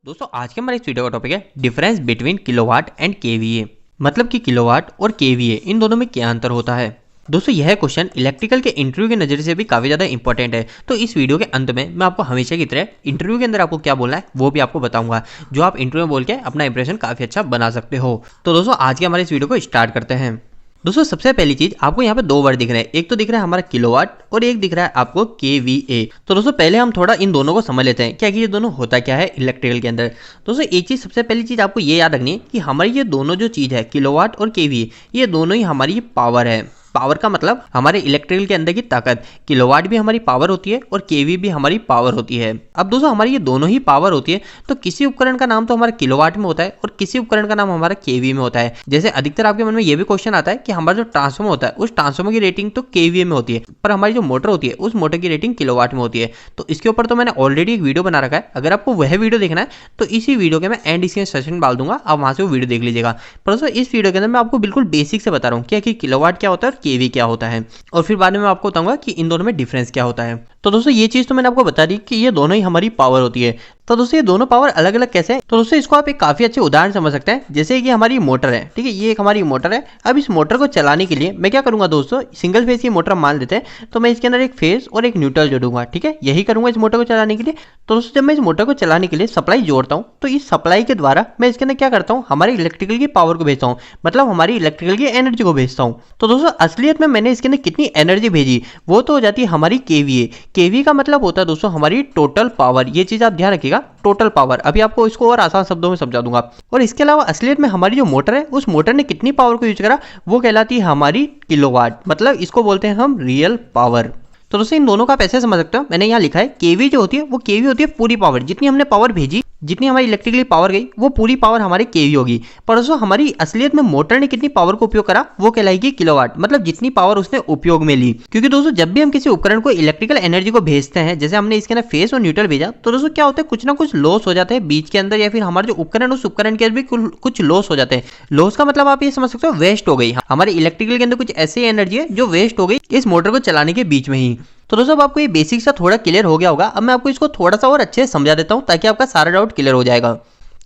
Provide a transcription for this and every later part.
दोस्तों आज के हमारे इस वीडियो का टॉपिक है difference between kilowatt and KVA. मतलब कि किलोवाट और केवीए इन दोनों में क्या अंतर होता है। दोस्तों यह क्वेश्चन इलेक्ट्रिकल के इंटरव्यू के नजरिए से भी काफी ज्यादा इंपॉर्टेंट है। तो इस वीडियो के अंत में मैं आपको हमेशा की तरह इंटरव्यू के अंदर आपको क्या बोलना है वो भी आपको बताऊंगा, जो आप इंटरव्यू में बोल के अपना इंप्रेशन काफी अच्छा बना सकते हो। तो दोस्तों आज के हमारे इस वीडियो को स्टार्ट करते हैं। दोस्तों सबसे पहली चीज आपको यहाँ पे दो वर्ड दिख रहे हैं, एक तो दिख रहा है हमारा किलोवाट और एक दिख रहा है आपको केवीए। तो दोस्तों पहले हम थोड़ा इन दोनों को समझ लेते हैं क्या कि ये दोनों होता क्या है इलेक्ट्रिकल के अंदर। दोस्तों एक चीज सबसे पहली चीज आपको ये याद रखनी है कि हमारी ये दोनों जो चीज है किलोवाट और केवीए, ये दोनों ही हमारी पावर है। पावर का मतलब हमारे इलेक्ट्रिकल के अंदर की ताकत। किलोवाट भी हमारी पावर होती है और केवी भी हमारी पावर होती है। अब दोस्तों हमारी ये दोनों ही पावर होती है, तो किसी उपकरण का नाम तो हमारा किलोवाट में होता है और किसी उपकरण का नाम हमारा केवी में होता है। जैसे अधिकतर आपके मन में ये भी क्वेश्चन आता है कि हमारा जो ट्रांसफॉर्मर होता है उस ट्रांसफॉर्मर की रेटिंग तो केवीए में होती है, पर हमारी जो मोटर होती है उस मोटर की रेटिंग किलोवाट में होती है। तो इसके ऊपर तो मैंने ऑलरेडी एक वीडियो बना रखा है, अगर आपको वह वीडियो देखना है तो इसी वीडियो के मैं एंड इसके सेशन डाल दूंगा, आप वहां से वो वीडियो देख लीजिएगा। पर दोस्तों इस वीडियो के अंदर मैं आपको बिल्कुल बेसिक से बता रहा हूँ क्या कि किलोवाट क्या होता है और केवी क्या होता है, और फिर बाद में मैं आपको बताऊंगा कि इन दोनों में डिफरेंस क्या होता है। तो दोस्तों ये चीज तो मैंने आपको बता दी कि ये दोनों ही हमारी पावर होती है। तो दोस्तों ये दोनों पावर अलग अलग कैसे हैं? तो दोस्तों इसको आप एक काफी अच्छे उदाहरण समझ सकते हैं। जैसे कि हमारी मोटर है, ठीक है, ये एक हमारी मोटर है। अब इस मोटर को चलाने के लिए मैं क्या करूंगा दोस्तों, सिंगल फेज की मोटर मान लेते हैं, तो मैं इसके अंदर एक फेज और एक न्यूट्रल जोड़ूंगा, ठीक है, यही करूंगा इस मोटर को चलाने के लिए। तो दोस्तों जब मैं इस मोटर को चलाने के लिए सप्लाई जोड़ता हूँ, तो इस सप्लाई के द्वारा मैं इसके अंदर क्या करता हूँ, हमारी इलेक्ट्रिकल की पावर को भेजता हूँ, मतलब हमारी इलेक्ट्रिकल की एनर्जी को भेजता हूँ। तो दोस्तों असलियत में मैंने इसके अंदर कितनी एनर्जी भेजी वो तो हो जाती है हमारी केवीए। केवी का मतलब होता है दोस्तों हमारी टोटल पावर, ये चीज आप ध्यान रखिएगा, टोटल पावर। अभी आपको इसको और आसान शब्दों में समझा दूंगा। और इसके अलावा असलियत में हमारी जो मोटर है उस मोटर ने कितनी पावर को यूज करा वो कहलाती है हमारी किलोवाट, मतलब इसको बोलते हैं हम रियल पावर। तो दोस्तों इन दोनों का आप ऐसे समझ सकते हो, मैंने यहाँ लिखा है केवी जो होती है वो केवी होती है पूरी पावर, जितनी हमने पावर भेजी, जितनी हमारी इलेक्ट्रिकली पावर गई वो पूरी पावर हमारी केवी होगी। पर दोस्तों हमारी असलियत में मोटर ने कितनी पावर को उपयोग करा वो कहलाएगी किलोवाट, मतलब जितनी पावर उसने उपयोग में ली। क्योंकि दोस्तों जब भी हम किसी उपकरण को इलेक्ट्रिकल एनर्जी को भेजते हैं, जैसे हमने इसके अंदर फेस और न्यूट्रल भेजा, तो दोस्तों क्या होता है कुछ ना कुछ लॉस हो जाता है बीच के अंदर, या फिर हमारे जो उपकरण उस उपकरण के अंदर भी कुछ लॉस हो जाते हैं। लॉस का मतलब आप ये समझ सकते हो वेस्ट हो गई, हमारी इलेक्ट्रिकल के अंदर कुछ ऐसी एनर्जी है जो वेस्ट हो गई इस मोटर को चलाने के बीच में ही। तो दोस्तों अब आपको ये बेसिक सा थोड़ा क्लियर हो गया होगा। अब मैं आपको इसको थोड़ा सा और अच्छे से समझा देता हूँ ताकि आपका सारा डाउट क्लियर हो जाएगा।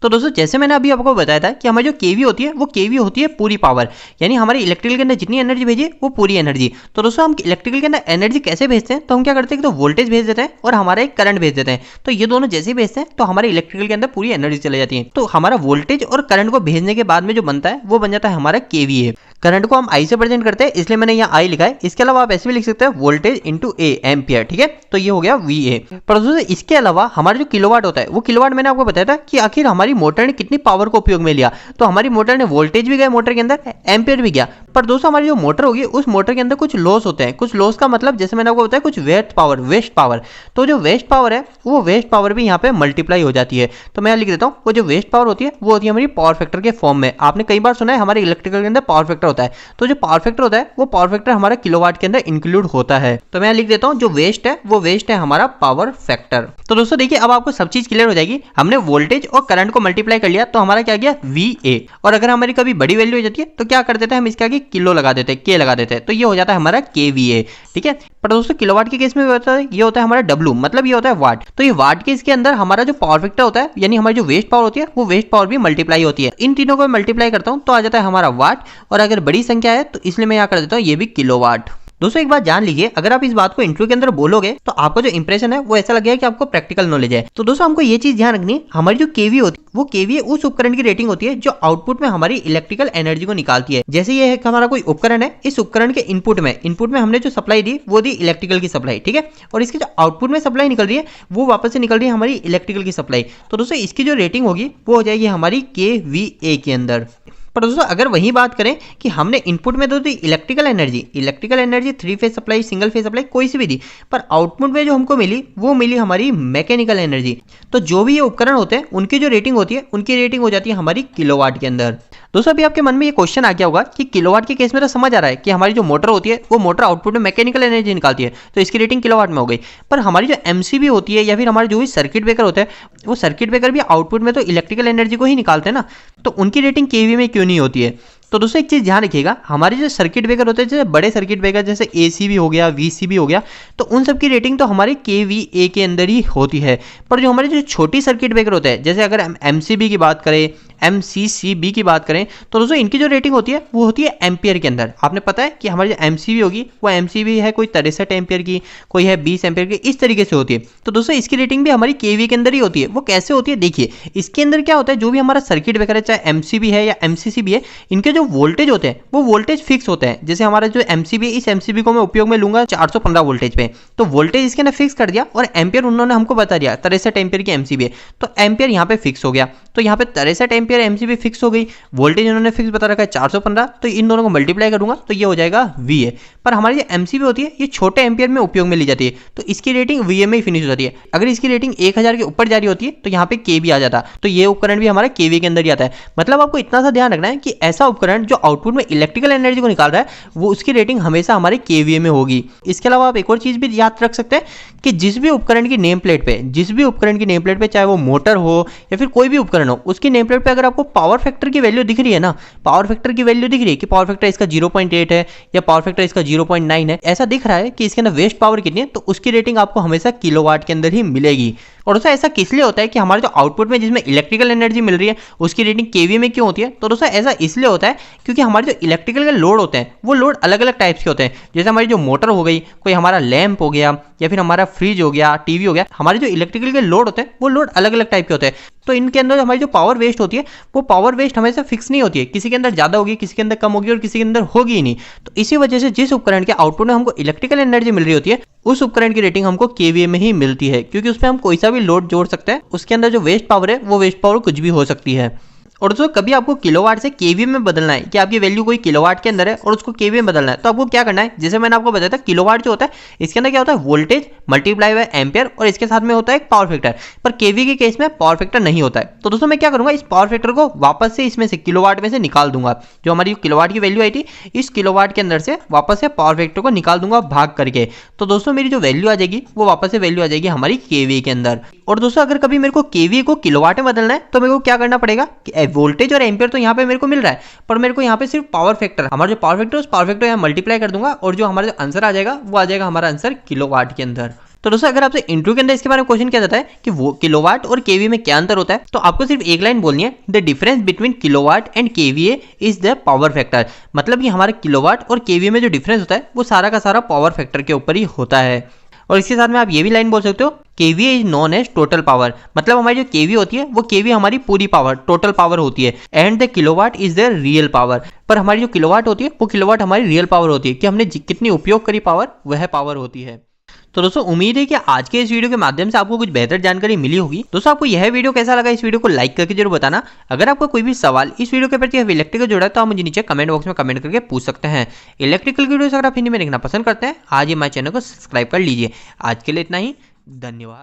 तो दोस्तों जैसे मैंने अभी आपको बताया था कि हमारी जो केवी होती है वो केवी होती है पूरी पावर, यानी हमारे इलेक्ट्रिकल के अंदर जितनी एनर्जी भेजी वो पूरी एनर्जी। तो दोस्तों हम इलेक्ट्रिकल के अंदर एनर्जी कैसे भेजते हैं, तो हम क्या करते हैं कि तो वोल्टेज भेज देते हैं और हमारा एक करंट भेज देते हैं। तो ये दोनों जैसे ही भेजते हैं तो हमारे इलेक्ट्रिकल के अंदर पूरी एनर्जी चली जाती है। तो हमारा वोल्टेज और करंट को भेजने के बाद में जो बनता है वो बन जाता है हमारा केवीए। करंट को हम आई से प्रेजेंट करते हैं, इसलिए मैंने यहाँ आई लिखा है। इसके अलावा आप ऐसे भी लिख सकते हैं वोल्टेज इंटू ए एम्पियर, ठीक है, तो ये हो गया वीए। पर दोस्तों इसके अलावा हमारा जो किलोवाट होता है वो किलोवाट मैंने आपको बताया था कि आखिर हमारी मोटर ने कितनी पावर को उपयोग में लिया। तो हमारी मोटर ने वोल्टेज भी गया मोटर के अंदर, एम्पियर भी गया। पर दोस्तों हमारी जो मोटर होगी उस मोटर के अंदर कुछ लॉस होते हैं। कुछ लॉस का मतलब जैसे मैंने आपको बताया कुछ वेस्ट पावर। तो जो वेस्ट पावर है वो वेस्ट पावर भी यहाँ पे मल्टीप्लाई हो जाती है। तो मैं लिख देता हूँ वो जो वेस्ट पावर होती है वो होती है हमारी पावर फैक्टर के फॉर्म में। आपने कई बार सुना है हमारे इलेक्ट्रिकल के अंदर पावर फैक्टर होता है, तो जो पावर फैक्टर होता है वो पावर फैक्टर हमारा किलोवाट के अंदर इंक्लूड होता है। तो मैं लिख देता हूँ जो वेस्ट है वो वेस्ट है हमारा पावर फैक्टर। तो दोस्तों देखिए अब आपको सब चीज क्लियर हो जाएगी। हमने वोल्टेज और करंट को मल्टीप्लाई कर लिया तो हमारा क्या गया VA, और अगर हमारी कभी बड़ी वैल्यू हो जाती है तो क्या कर देते हैं हम इसके आगे किलो लगा देते हैं, के लगा देते हैं, तो ये हो जाता है हमारा KVA, ठीक है। पर दोस्तों किलोवाट के केस में होता है ये होता है हमारा W, मतलब ये होता है वाट। तो ये वाट के इसके अंदर हमारा जो पावर फैक्टर होता है, यानी हमारी जो वेस्ट पावर होती है वो वेस्ट पावर भी मल्टीप्लाई होती है। इन तीनों को मल्टीप्लाई करता हूं तो आ जाता है हमारा वाट, और अगर बड़ी संख्या है तो इसलिए मैं यहाँ कर देता हूँ ये भी किलोवाट। दोस्तों एक बात जान लीजिए, अगर आप इस बात को इंटरव्यू के अंदर बोलोगे तो आपका जो इंप्रेशन है वो ऐसा लगेगा कि आपको प्रैक्टिकल नॉलेज है। तो दोस्तों हमको ये चीज ध्यान रखनी है, हमारी जो केवी होती है वो केवी उस उपकरण की रेटिंग होती है जो आउटपुट में हमारी इलेक्ट्रिकल एनर्जी को निकालती है। जैसे ये है कि हमारा कोई उपकरण है, इस उपकरण के इनपुट में हमने जो सप्लाई दी वो दी इलेक्ट्रिकल की सप्लाई, ठीक है, और इसकी जो आउटपुट में सप्लाई निकल रही है वो वापस से निकल रही है हमारी इलेक्ट्रिकल की सप्लाई। तो दोस्तों इसकी जो रेटिंग होगी वो हो जाएगी हमारी KVA के अंदर। पर दोस्तों अगर वही बात करें कि हमने इनपुट में तो दी electrical energy 3 phase supply, single phase supply कोई सी भी दी, पर आउटपुट में जो हमको मिली वो मिली हमारी मैकेनिकल एनर्जी। तो जो भी ये उपकरण होते हैं उनकी जो रेटिंग होती है उनकी रेटिंग हो जाती है हमारी किलोवाट के अंदर। दोस्तों अभी आपके मन में ये क्वेश्चन आ गया होगा कि किलोवाट के केस में तो समझ आ रहा है कि हमारी जो मोटर होती है वो मोटर आउटपुट में मैकेनिकल एनर्जी निकालती है, तो इसकी रेटिंग किलोवाट में हो गई। पर हमारी जो एमसीबी होती है या फिर हमारा जो भी सर्किट ब्रेकर होता है, वो सर्किट ब्रेकर भी आउटपुट में तो इलेक्ट्रिकल एनर्जी को ही निकालते हैं ना, तो उनकी रेटिंग केवी में क्यों नहीं होती है? तो दोस्तों एक चीज़ ध्यान रखिएगा, हमारे जो सर्किट ब्रेकर होते हैं, जैसे बड़े सर्किट ब्रेकर जैसे एसीबी हो गया, वीसीबी हो गया, तो उन सब की रेटिंग तो हमारे केवीए के अंदर ही होती है। पर जो हमारे जो छोटी सर्किट ब्रेकर होते हैं, जैसे अगर हम एमसीबी की बात करें, एमसीसीबी की बात करें, तो दोस्तों इनकी जो रेटिंग होती है वो होती है एम्पियर के अंदर। आपने पता है कि हमारी जो एमसीबी होगी वो एमसीबी है कोई 63 एम्पियर की, कोई है 20 एम्पियर की, इस तरीके से होती है। तो दोस्तों इसकी रेटिंग भी हमारी केवी के अंदर ही होती है। वो कैसे होती है देखिए, इसके अंदर क्या होता है, जो भी हमारा सर्किट ब्रेकर है, चाहे एमसीबी है या एमसीसीबी है, इनके जो वोल्टेज होते हैं वो वोल्टेज फिक्स होते हैं। जैसे हमारा जो एमसीबी है, इस एमसीबी को मैं उपयोग में लूंगा 415 वोल्टेज पे, तो वोल्टेज इसके अंदर फिक्स कर दिया और एम्पियर उन्होंने हमको बता दिया 63 एम्पियर की एमसीबी है, तो एम्पियर यहाँ पे फिक्स हो गया। तो यहाँ पे 63 एम्पियर एमसीबी फिक्स हो गई, वोल्टेज उन्होंने फिक्स बता रखा है 415, तो इन दोनों को मल्टीप्लाई करूंगा तो ये हो जाएगा VA। पर हमारी जो एमसीबी होती है ये छोटे एम्पियर में उपयोग में ली जाती है, तो इसकी रेटिंग VA में ही फिनिश हो जाती है। अगर इसकी रेटिंग 1000 के ऊपर जारी होती है तो यहाँ पे केवी आ जाता, तो ये उपकरण भी हमारा केवी के अंदर ही आता है। मतलब आपको इतना सा ध्यान रखना है कि ऐसा उपकरण जो आउटपुट में इलेक्ट्रिकल एनर्जी को निकाल रहा है वो उसकी रेटिंग हमेशा हमारे केवीए में होगी। इसके अलावा आप एक और चीज भी याद रख सकते हैं कि जिस भी उपकरण की नेम प्लेट पे चाहे वो मोटर हो या फिर कोई भी उपकरण हो, उसकी नेम प्लेट पे अगर आपको पावर फैक्टर की वैल्यू दिख रही है ना, पावर फैक्टर की वैल्यू दिख रही है कि पावर फैक्टर इसका 0.8 है या पावर फैक्टर इसका 0.9 है, ऐसा दिख रहा है कि इसके अंदर वेस्ट पावर कितनी है, तो उसकी रेटिंग आपको हमेशा किलोवाट के अंदर ही मिलेगी। और दोस्तों ऐसा किस लिए होता है कि हमारे जो आउटपुट में जिसमें इलेक्ट्रिकल एनर्जी मिल रही है उसकी रेटिंग केवी में क्यों होती है? तो दोस्तों ऐसा इसलिए होता है क्योंकि हमारे जो इलेक्ट्रिकल के लोड होते हैं वो लोड अलग अलग टाइप्स के होते हैं। जैसे हमारी जो मोटर हो गई, कोई हमारा लैंप हो गया या फिर हमारा फ्रिज हो गया, टीवी हो गया, हमारे जो इलेक्ट्रिकल के लोड होते हैं वो लोड अलग अलग टाइप के होते हैं। तो इनके अंदर हमारी जो पावर वेस्ट होती है वो पावर वेस्ट हमेशा फिक्स नहीं होती है, किसी के अंदर ज्यादा होगी, किसी के अंदर कम होगी और किसी के अंदर होगी ही नहीं। तो इसी वजह से जिस उपकरण के आउटपुट में हमको इलेक्ट्रिकल एनर्जी मिल रही होती है उस उपकरण की रेटिंग हमको केवीए में ही मिलती है, क्योंकि उसमें हम कोई सा भी लोड जोड़ सकते हैं, उसके अंदर जो वेस्ट पावर है वो वेस्ट पावर कुछ भी हो सकती है। और दोस्तों कभी आपको किलोवाट से केवी में बदलना है कि आपकी वैल्यू कोई किलोवाट के अंदर है और उसको केवी में बदलना है, तो आपको क्या करना है, जैसे मैंने आपको बताया था किलोवाट जो होता है इसके अंदर क्या होता है, वोल्टेज मल्टीप्लाई बाय एम्पियर और इसके साथ में होता है एक पावर फैक्टर। पर केवी के केस में पावर फैक्टर नहीं होता है, तो दोस्तों मैं क्या करूंगा, इस पावर फैक्टर को वापस से इसमें से किलोवाट में से निकाल दूंगा। जो हमारी किलोवाट की वैल्यू आई थी इस किलोवाट के अंदर से वापस से पावर फैक्टर को निकाल दूंगा भाग करके, तो दोस्तों मेरी जो वैल्यू आ जाएगी वो वापस से वैल्यू आ जाएगी हमारी केवी के अंदर। और दोस्तों अगर कभी मेरे को केवी को किलोवाट में बदलना है तो मेरे को क्या करना पड़ेगा, वोल्टेज और एम्पियर तो यहाँ पे मेरे को मिल रहा है, पर मेरे को यहाँ पे सिर्फ पावर फैक्टर, हमारा जो पावर फैक्टर उस पावर फैक्टर यहाँ मल्टीप्लाई कर दूंगा और जो हमारा जो आंसर आ जाएगा वो आ जाएगा हमारा आंसर किलोवाट के अंदर। तो दोस्तों अगर आपसे इंटरव्यू के अंदर इसके बारे में क्वेश्चन किया जाता है कि वो किलोवाट और केवी में क्या अंतर होता है, तो आपको सिर्फ एक लाइन बोलनी है, the difference between kilowatt and KVA is the power factor. मतलब कि हमारे किलोवाट और केवीए में जो डिफरेंस होता है वो सारा का सारा पावर फैक्टर के ऊपर ही होता है। और इसके साथ में आप ये भी लाइन बोल सकते हो, KV is known as total power. मतलब हमारी जो केवी होती है वो केवी हमारी पूरी पावर, टोटल पावर होती है, and the kilowatt is the real power. पर हमारी जो किलोवाट होती है वो किलोवाट हमारी रियल पावर होती है कि हमने कितनी उपयोग करी पावर, वह पावर होती है। तो दोस्तों उम्मीद है कि आज के इस वीडियो के माध्यम से आपको कुछ बेहतर जानकारी मिली होगी। दोस्तों आपको यह वीडियो कैसा लगा, इस वीडियो को लाइक करके जरूर बताना। अगर आपका कोई भी सवाल इस वीडियो के प्रति इलेक्ट्रिकल जुड़ा है तो आप मुझे नीचे कमेंट बॉक्स में कमेंट करके पूछ सकते हैं। इलेक्ट्रिकल वीडियो अगर आप हिंदी में देखना पसंद करते हैं आज हमारे चैनल को सब्सक्राइब कर लीजिए। आज के लिए इतना ही, धन्यवाद।